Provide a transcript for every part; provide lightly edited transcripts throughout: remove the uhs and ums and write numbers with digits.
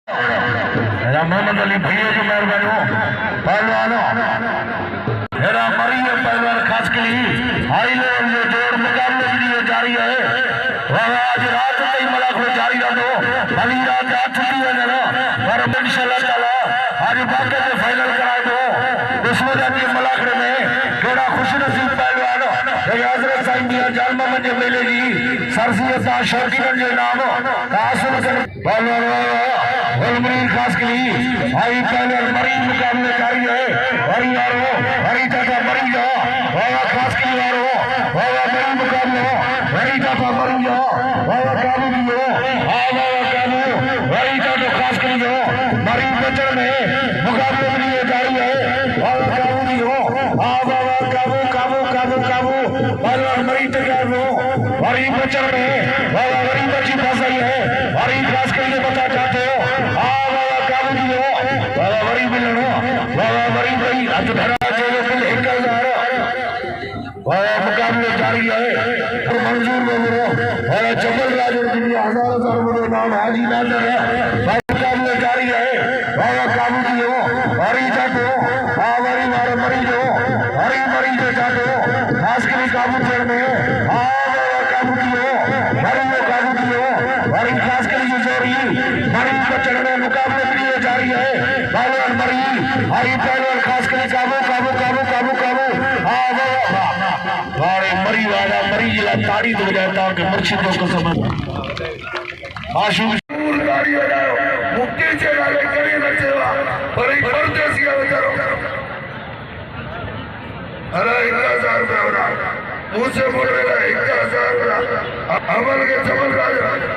मोहम्मद अली भैया की मेहरबानी हो पहलवानों मेरा मरी है पहलवान खास के लिए हाई लेवल जो जोड़ मुकाबले के लिए जारी है वह आज रात तक मुलाकात जारी रहो भली रात आज छुट्टी है ना पर इंशाल्लाह ताला आज बाकी में फाइनल करा दो उसमें जाके मुलाकात में थोड़ा खुश नसीब पहलवान हजरत साईं मियां जान मोहम्मद मेले जी सरसियत शौकीन जो नाम हासिल कर पहलवान गुलमरीन खास के लिए आई पहले मरी मुकाबले जारी है हरी यारो हरी दादा मरी जा बाबा खास के लिए यारो बाबा मरी मुकाबले हरी दादा मरी जा बाबा काबू दियो हाँ बाबा काबू हरी दादा खास के लिए मरी बचन में मुकाबले के लिए जारी है बाबा काबू दियो हाँ बाबा काबू काबू काबू काबू बाबा मरी तैयार हो हरी बचन में बाबा हरी बची फंसाई है हरी खास के लिए बता चाहते हो मुकाबले जारी है मंजूर और जबल राज हजार नाम हाजी नाजर है मुकाबले जारी है बाबा काबू की हो हरी जाते हो हरी मारे मरीज हो हरी मरीज जाते हो खास के लिए काबू चढ़ में बाबा काबू की हो हरी में काबू की हो हरी खास के लिए जोरी मरीज को चढ़ने मुकाबले के लिए जारी है बाबा मरीज हरी पहलवान खास के लिए काबू काबू काबू काबू काबू मरी वाला मरी जिला ताड़ी दो जाता कि मुर्शिदों को समझ आशूर ताड़ी बजाओ मुक्के से गाले करे बचेवा पर एक परदेसी बजाओ अरे 1000 रुपया हो रहा मुंह से बोल रहा है 1000 रुपया अमल के समझ रहा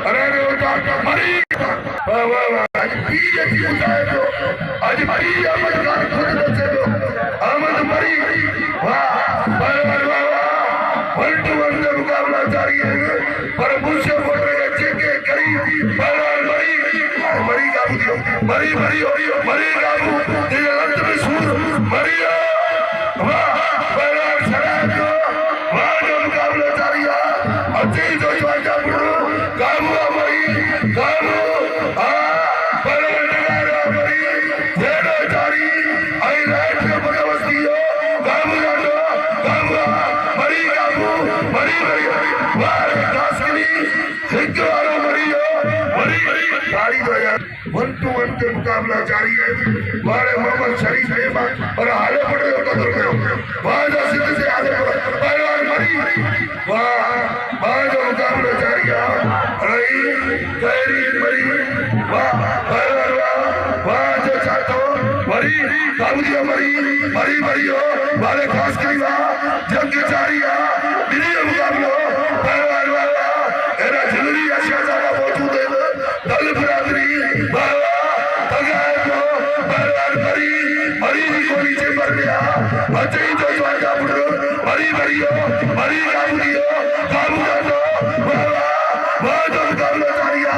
अरे रे होता मरी वाह वाह वाह आज पीजे की उठाए तो आज मरी अमल का खुद बचे तो अमल मरी वाह वाह वन टू वन का मुकाबला जारी है पर मुझसे बोल रहे चेके करी पहलवान मरी काबू मरी मरी मरी काबू तेरे अंत में सूर मरी वाह पहलवान शराब जो वाह जो मुकाबला जारी है अच्छी जो का बुढ़ो काबू मरी काबू पहलवान नगारा मरी जेडो जारी आई रात में बगवस्ती हो काबू जानो काबू मरी काबू मरी मरी वाह खास के लिए एक वालों मरी हो मरी ताड़ी दो यार 1 to 1 के मुकाबला जारी है वाले मोहम्मद शरीफ है और हाले पड़े होता तो करो वाह जो सिद्ध से आगे पहलवान मरी वाह जो मुकाबला जारी है रही गहरी मरी वाह पहलवान वाह जो चाहतो मरी काबू दिया मरी मरी मरी हो वाले खास के लिए वाह जंग जारी है दिल्ली मुकाबला पहलवान वाला एरा जरूरी अशिया ज्यादा मौजूद है दल बरादरी बाबा तगाए को पहलवान मरी मरी को नीचे मर गया बच्चे ही जो का बुढ़ो मरी मरी हो मरी काबू दियो काबू कर दो बाबा जो मुकाबला जारी है